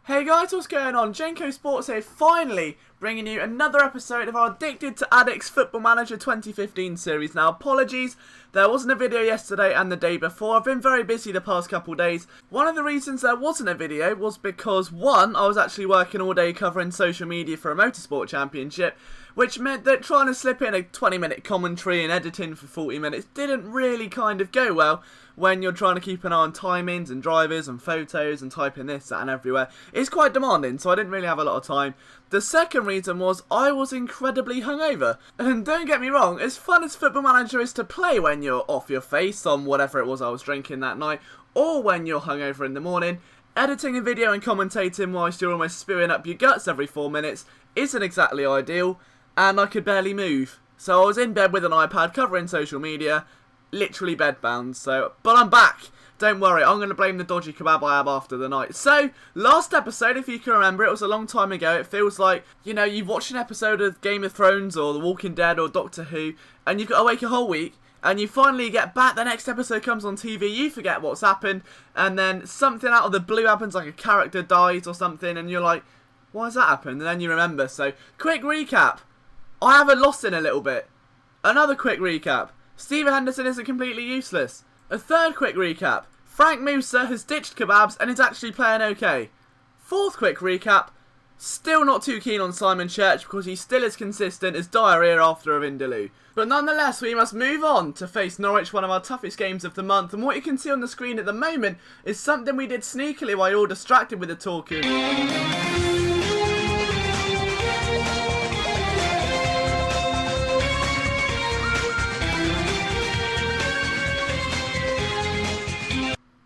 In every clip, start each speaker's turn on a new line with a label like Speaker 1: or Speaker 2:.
Speaker 1: Hey guys, what's going on? Jenko Sports here, finally bringing you another episode of our Addicted to Addicks Football Manager 2015 series. Now, apologies, there wasn't a video yesterday and the day before. I've been very busy the past couple of days. One of the reasons there wasn't a video was because, one, I was actually working all day covering social media for a motorsport championship, which meant that trying to slip in a 20-minute commentary and editing for 40 minutes didn't really kind of go well when you're trying to keep an eye on timings and drivers and photos and typing this, that and everywhere. It's quite demanding, so I didn't really have a lot of time. The second reason was I was incredibly hungover. And don't get me wrong, as fun as Football Manager is to play when you're off your face on whatever it was I was drinking that night, or when you're hungover in the morning, editing a video and commentating whilst you're almost spewing up your guts every 4 minutes isn't exactly ideal, and I could barely move. So I was in bed with an iPad covering social media, literally bedbound, but I'm back. Don't worry, I'm going to blame the dodgy kebab I have after the night. So, last episode, if you can remember, it was a long time ago. It feels like, you know, you've watched an episode of Game of Thrones or The Walking Dead or Doctor Who, and you've got to wait a whole week, and you finally get back, the next episode comes on TV, you forget what's happened, and then something out of the blue happens, like a character dies or something, and you're like, why has that happened? And then you remember. So, quick recap. I haven't lost in a little bit. Another quick recap. Stephen Henderson isn't completely useless. A third quick recap. Frank Musa has ditched kebabs and is actually playing okay. Fourth quick recap. Still not too keen on Simon Church because he's still as consistent as diarrhea after a Vindaloo. But nonetheless, we must move on to face Norwich, one of our toughest games of the month. And what you can see on the screen at the moment is something we did sneakily while you're all distracted with the talking.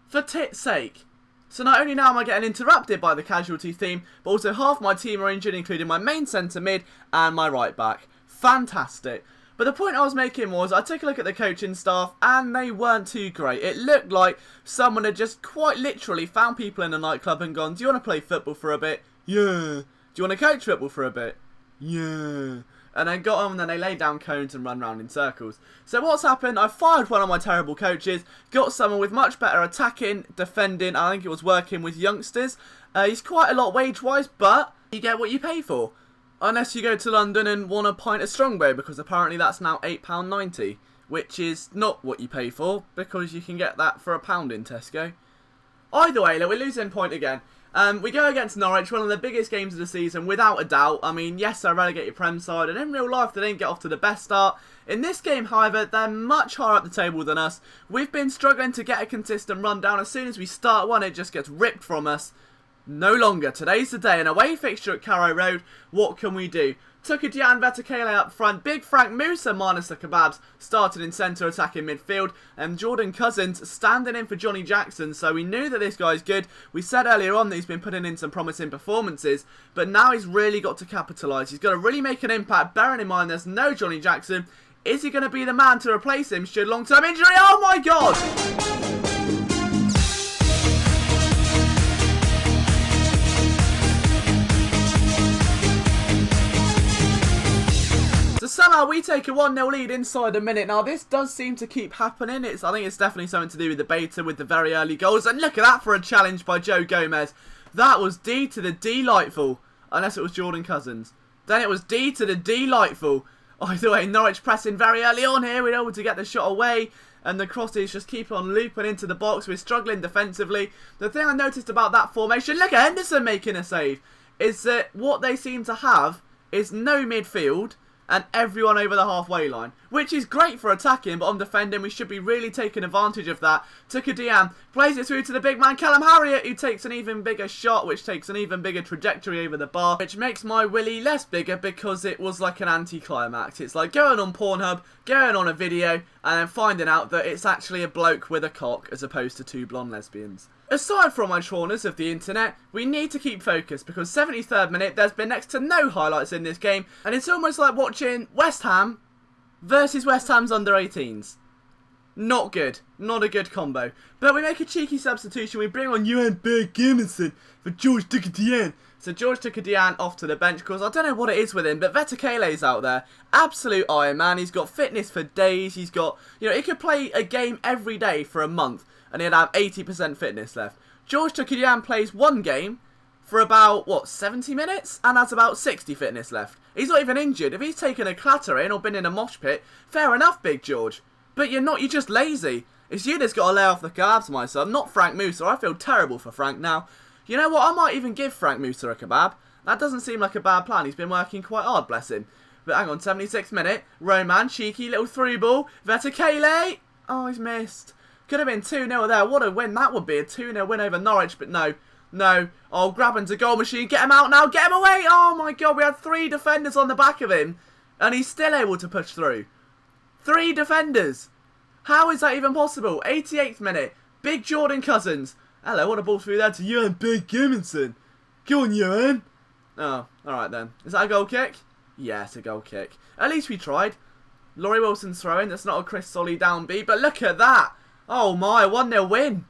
Speaker 1: For tit's sake. So not only now am I getting interrupted by the casualty theme, but also half my team are injured, including my main centre mid and my right back. Fantastic. But the point I was making was, I took a look at the coaching staff and they weren't too great. It looked like someone had just quite literally found people in a nightclub and gone, do you want to play football for a bit? Yeah. Do you want to coach football for a bit? Yeah. And then got on and then they laid down cones and run round in circles. So what's happened? I fired one of my terrible coaches, got someone with much better attacking, defending, I think it was working with youngsters. He's quite a lot wage-wise, but you get what you pay for. Unless you go to London and want a pint of Strongbow, because apparently that's now £8.90, which is not what you pay for, because you can get that for £1 in Tesco. Either way, look, we're losing point again. We go against Norwich, one of the biggest games of the season, without a doubt. I mean, yes, they're a relegated Prem side, and in real life, they didn't get off to the best start. In this game, however, they're much higher up the table than us. We've been struggling to get a consistent run down. As soon as we start one, it just gets ripped from us. No longer. Today's the day. An away fixture at Carrow Road. What can we do? Dian Vetakele up front, Big Frank Musa minus the kebabs, started in centre attacking midfield, and Jordan Cousins standing in for Johnny Jackson, so we knew that this guy's good. We said earlier on that he's been putting in some promising performances, but now he's really got to capitalise. He's got to really make an impact, bearing in mind there's no Johnny Jackson. Is he going to be the man to replace him should long-term injury? Oh my god! So somehow we take a 1-0 lead inside a minute. Now this does seem to keep happening. I think it's definitely something to do with the beta, with the very early goals. And look at that for a challenge by Joe Gomez. That was D to the delightful. Unless it was Jordan Cousins. Then it was D to the delightful. Either way, Norwich pressing very early on here. We're able to get the shot away. And the crosses just keep on looping into the box. We're struggling defensively. The thing I noticed about that formation, look at Henderson making a save, is that what they seem to have is no midfield and everyone over the halfway line, which is great for attacking, but on defending we should be really taking advantage of that. Dian plays it through to the big man Callum Harriott, who takes an even bigger shot, which takes an even bigger trajectory over the bar, which makes my willy less bigger because it was like an anticlimax. It's like going on Pornhub, going on a video, and then finding out that it's actually a bloke with a cock as opposed to two blonde lesbians. Aside from my traumas of the internet, we need to keep focused because 73rd minute, there's been next to no highlights in this game, and it's almost like watching West Ham versus West Ham's under-18s. Not good. Not a good combo. But we make a cheeky substitution. We bring on Johan Berg Gimenson for George Dian. So George Dian off to the bench because I don't know what it is with him, but Vetakele's out there. Absolute Iron Man. He's got fitness for days. He's got, you know, he could play a game every day for a month and he'd have 80% fitness left. George Dian plays one game for about, what, 70 minutes? And has about 60 fitness left. He's not even injured. If he's taken a clattering or been in a mosh pit, fair enough, Big George. But you're not, you're just lazy. It's you that's got to lay off the carbs, my son, not Frank Musa. I feel terrible for Frank now. You know what, I might even give Frank Musa a kebab. That doesn't seem like a bad plan. He's been working quite hard, bless him. But hang on, 76th minute. Roman, cheeky little through ball. Vetakele. Oh, he's missed. Could have been 2-0 there. What a win that would be. A 2-0 win over Norwich, but no. No. Oh, grab him to goal machine. Get him out now. Get him away. Oh, my God. We had 3 defenders on the back of him. And he's still able to push through. 3 defenders. How is that even possible? 88th minute. Big Jordan Cousins. Hello, what a ball through there to Johan Big Gimmonson. Go on, Johan. Oh, alright then. Is that a goal kick? Yeah, it's a goal kick. At least we tried. Laurie Wilson's throwing. That's not a Chris Solly downbeat, but look at that. Oh my, 1-0 win.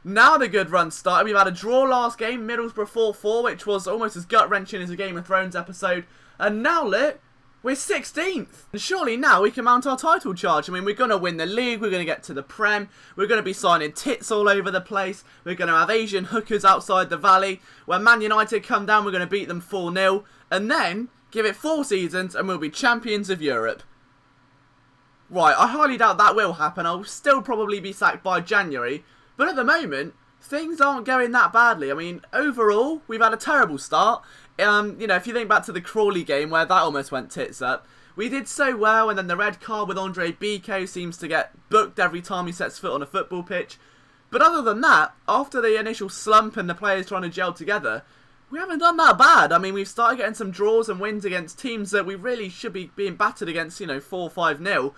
Speaker 1: Now the good run started. We've had a draw last game, Middlesbrough 4-4, which was almost as gut-wrenching as a Game of Thrones episode. And now, look, we're 16th. And surely now we can mount our title charge. I mean, we're going to win the league. We're going to get to the Prem. We're going to be signing tits all over the place. We're going to have Asian hookers outside the Valley. When Man United come down, we're going to beat them 4-0. And then give it 4 seasons and we'll be champions of Europe. Right, I highly doubt that will happen. I'll still probably be sacked by January. But at the moment, things aren't going that badly. I mean, overall, we've had a terrible start. You know, if you think back to the Crawley game where that almost went tits up, we did so well, and then the red card with Andre Biko seems to get booked every time he sets foot on a football pitch. But other than that, after the initial slump and the players trying to gel together, we haven't done that bad. I mean, we've started getting some draws and wins against teams that we really should be being battered against, you know, 4-5-0.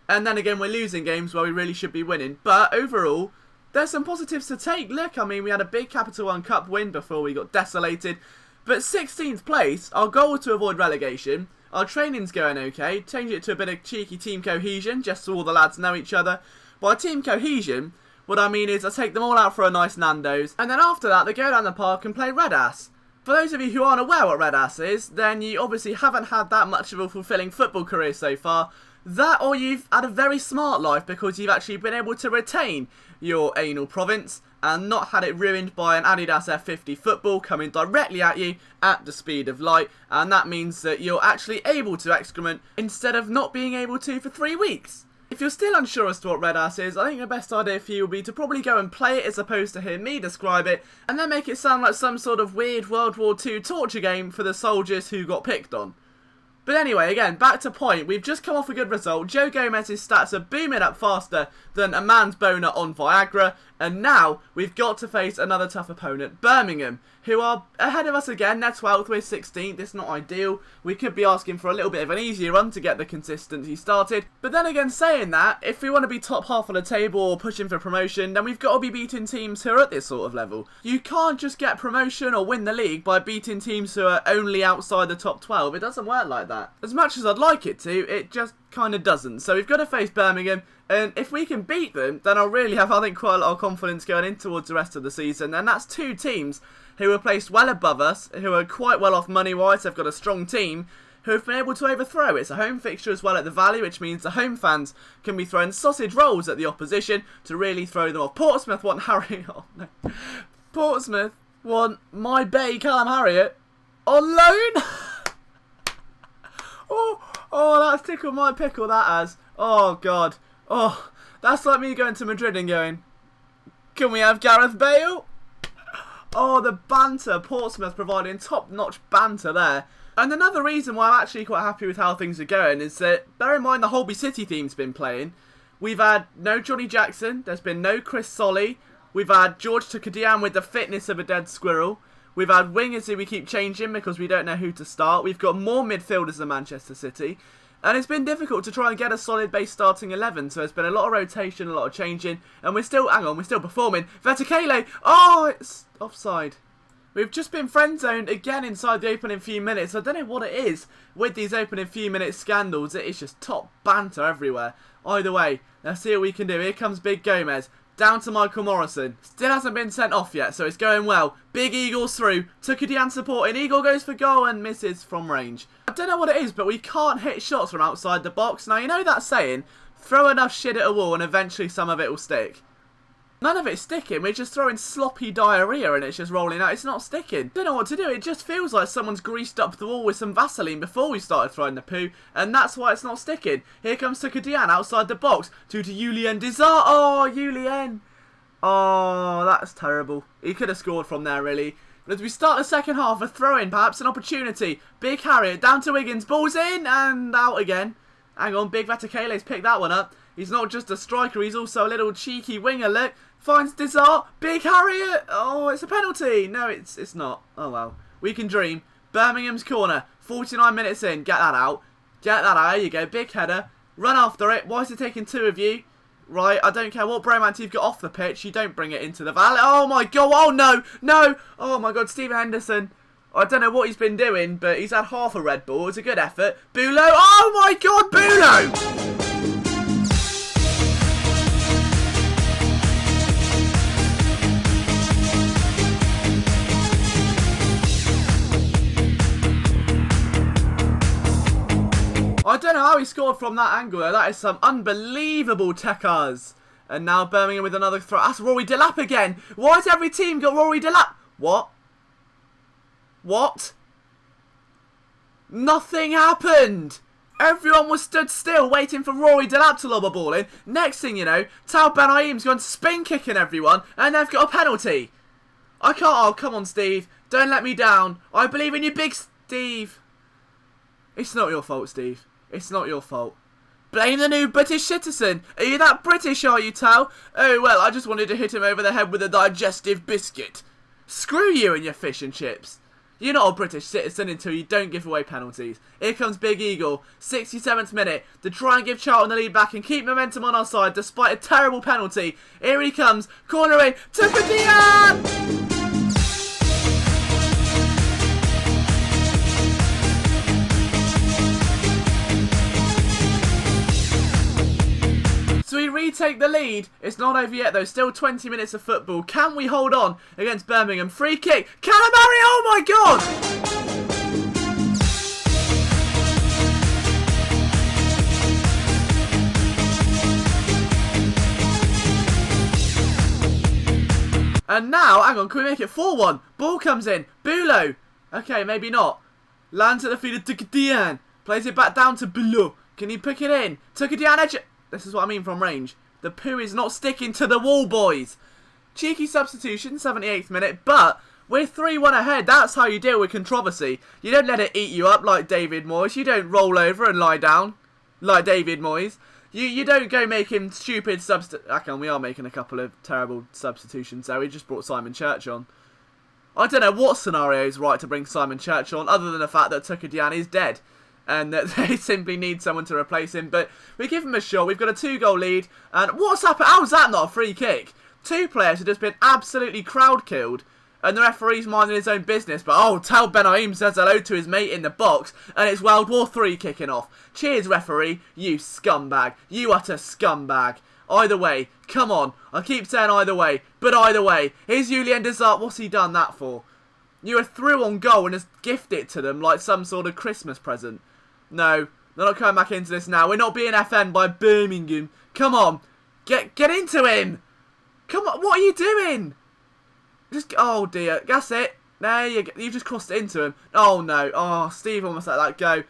Speaker 1: And then again, we're losing games where we really should be winning. But overall, there's some positives to take. Look, I mean, we had a big Capital One Cup win before we got desolated. But 16th place, our goal was to avoid relegation. Our training's going okay. Change it to a bit of cheeky team cohesion, just so all the lads know each other. By team cohesion, what I mean is I take them all out for a nice Nando's. And then after that, they go down the park and play Red Ass. For those of you who aren't aware what Red Ass is, then you obviously haven't had that much of a fulfilling football career so far. That or you've had a very smart life because you've actually been able to retain your anal province and not had it ruined by an Adidas F50 football coming directly at you at the speed of light, and that means that you're actually able to excrement instead of not being able to for 3 weeks. If you're still unsure as to what Red Ass is, I think the best idea for you would be to probably go and play it as opposed to hear me describe it, and then make it sound like some sort of weird World War II torture game for the soldiers who got picked on. But anyway, again, back to point. We've just come off a good result. Joe Gomez's stats are booming up faster than a man's boner on Viagra. And now we've got to face another tough opponent, Birmingham, who are ahead of us again. They're 12th, we're 16th. It's not ideal. We could be asking for a little bit of an easier run to get the consistency started. But then again, saying that, if we want to be top half of the table or pushing for promotion, then we've got to be beating teams who are at this sort of level. You can't just get promotion or win the league by beating teams who are only outside the top 12. It doesn't work like that. As much as I'd like it to, it just kind of doesn't. So we've got to face Birmingham, and if we can beat them, then I'll really have, I think, quite a lot of confidence going in towards the rest of the season. And that's 2 teams who are placed well above us, who are quite well off money-wise. They've got a strong team who have been able to overthrow. It's a home fixture as well at the Valley, which means the home fans can be throwing sausage rolls at the opposition to really throw them off. Portsmouth want Harry... Oh, no. Portsmouth want my bay, Callum Harriott, on loan? Oh, that's tickled my pickle, that has. Oh, God. Oh, that's like me going to Madrid and going, can we have Gareth Bale? Oh, the banter. Portsmouth providing top-notch banter there. And another reason why I'm actually quite happy with how things are going is that, bear in mind the Holby City team's been playing. We've had no Johnny Jackson. There's been no Chris Solly. We've had George Tukadian with the fitness of a dead squirrel. We've had wingers who we keep changing because we don't know who to start. We've got more midfielders than Manchester City. And it's been difficult to try and get a solid base starting 11. So there's been a lot of rotation, a lot of changing. And we're still, hang on, we're still performing. Vetakele, oh, it's offside. We've just been friend-zoned again inside the opening few minutes. I don't know what it is with these opening few minutes scandals. It is just top banter everywhere. Either way, let's see what we can do. Here comes Big Gomez. Down to Michael Morrison. Still hasn't been sent off yet, so it's going well. Big Eagles through. Tukadian supporting. Eagle goes for goal and misses from range. I don't know what it is, but we can't hit shots from outside the box. Now, you know that saying, throw enough shit at a wall and eventually some of it will stick. None of it's sticking. We're just throwing sloppy diarrhea and it's just rolling out. It's not sticking. Don't know what to do. It just feels like someone's greased up the wall with some Vaseline before we started throwing the poo, and that's why it's not sticking. Here comes Tukadian outside the box. To Julien Desart. Oh, Julien. Oh, that's terrible. He could have scored from there, really. But as we start the second half, a throw-in, perhaps an opportunity. Big Harriet down to Wiggins. Ball's in and out again. Hang on, Big Vatakele's picked that one up. He's not just a striker, he's also a little cheeky winger, look. Finds Desart. Big Harriet. Oh, it's a penalty. No, it's not. Oh, well. We can dream. Birmingham's corner. 49 minutes in. Get that out. Get that out. There you go. Big header. Run after it. Why is it taking two of you? Right, I don't care what bromance you've got off the pitch. You don't bring it into the valley. Oh, my God. Oh, no. No. Oh, my God. Stephen Henderson. I don't know what he's been doing, but he's had half a Red Bull. It's a good effort. Bulo. Oh, my God. Bulo. I don't know how he scored from that angle though. That is some unbelievable techers. And now Birmingham with another throw. That's Rory Delap again. Why has every team got Rory Delap? What? What? Nothing happened. Everyone was stood still waiting for Rory Delap to lob a ball in. Next thing you know, Tal Ben-Aim's gone spin kicking everyone and they've got a penalty. I can't. Oh, come on, Steve. Don't let me down. I believe in you, big Steve. It's not your fault, Steve. It's not your fault. Blame the new British citizen. Are you that British, are you, Tal? Oh, well, I just wanted to hit him over the head with a digestive biscuit. Screw you and your fish and chips. You're not a British citizen until you don't give away penalties. Here comes Big Eagle. 67th minute to try and give Charlton the lead back and keep momentum on our side despite a terrible penalty. Here he comes. Corner in. Tukadian! So we retake the lead. It's not over yet though. Still 20 minutes of football. Can we hold on against Birmingham? Free kick. Calamari. Oh my God. And now, hang on, can we make it 4-1? Ball comes in. Bulo. Okay, maybe not. Lands at the feet of Tukadian. Plays it back down to Bulo. Can he pick it in? Tukadian edge. This is what I mean from range. The poo is not sticking to the wall, boys. Cheeky substitution, 78th minute, but we're 3-1 ahead. That's how you deal with controversy. You don't let it eat you up like David Moyes. You don't roll over and lie down like David Moyes. You don't go making stupid Okay, we are making a couple of terrible substitutions there. We just brought Simon Church on. I don't know what scenario is right to bring Simon Church on, other than the fact that Tukadian is dead. And that they simply need someone to replace him. But we give him a shot. We've got a 2-goal lead. And what's happened? How's that not a free kick? Two players have just been absolutely crowd killed. And the referee's minding his own business. But oh, Tal Ben-Aim says hello to his mate in the box. And it's World War III kicking off. Cheers, referee. You scumbag. You utter scumbag. Either way. Come on. I keep saying either way. But either way. Here's Julien Desart. What's he done that for? You were through on goal and just gifted it to them like some sort of Christmas present. No, they're not coming back into this now. We're not being FN'd by Birmingham. Come on. Get into him. Come on. What are you doing? Just, oh dear. That's it. There you go. You just crossed it into him. Oh no. Oh, Steve almost let that go.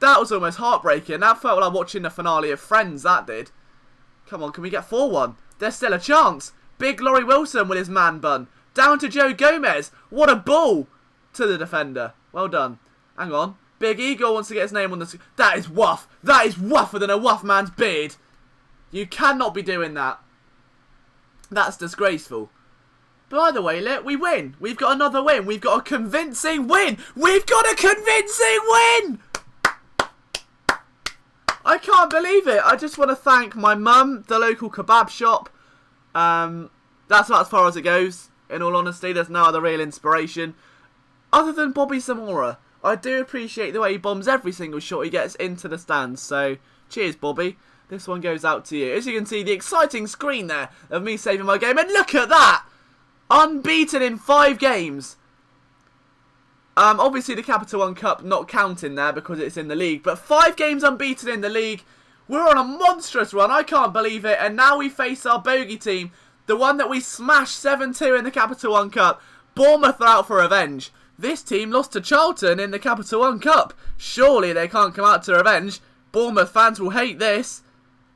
Speaker 1: That was almost heartbreaking. That felt like watching the finale of Friends, that did. Come on, can we get 4-1? There's still a chance. Big Laurie Wilson with his man bun. Down to Joe Gomez. What a ball to the defender. Well done. Hang on. Big Eagle wants to get his name on the... That is wuff. That is wuffer than a wuff man's beard. You cannot be doing that. That's disgraceful. But either way, look, we win. We've got another win. We've got a convincing win. We've got a convincing win! I can't believe it. I just want to thank my mum, the local kebab shop. That's about as far as it goes. In all honesty, there's no other real inspiration. Other than Bobby Zamora. I do appreciate the way he bombs every single shot he gets into the stands. So, cheers, Bobby. This one goes out to you. As you can see, the exciting screen there of me saving my game. And look at that! Unbeaten in 5 games. Obviously, the Capital One Cup not counting there because it's in the league. But 5 games unbeaten in the league. We're on a monstrous run. I can't believe it. And now we face our bogey team, The one that we smashed 7-2 in the Capital One Cup. Bournemouth are out for revenge. This team lost to Charlton in the Capital One Cup. Surely they can't come out to revenge. Bournemouth fans will hate this,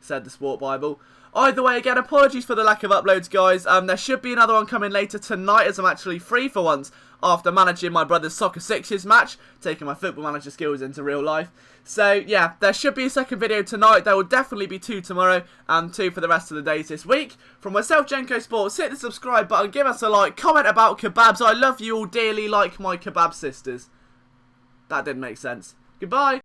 Speaker 1: said the Sport Bible. Either way, again, apologies for the lack of uploads, guys. There should be another one coming later tonight, as I'm actually free for once after managing my brother's Soccer Sixes match, taking my Football Manager skills into real life. So, yeah, there should be a second video tonight. There will definitely be 2 tomorrow and 2 for the rest of the days this week. From myself, Jenko Sports, hit the subscribe button, give us a like, comment about kebabs. I love you all dearly like my kebab sisters. That didn't make sense. Goodbye.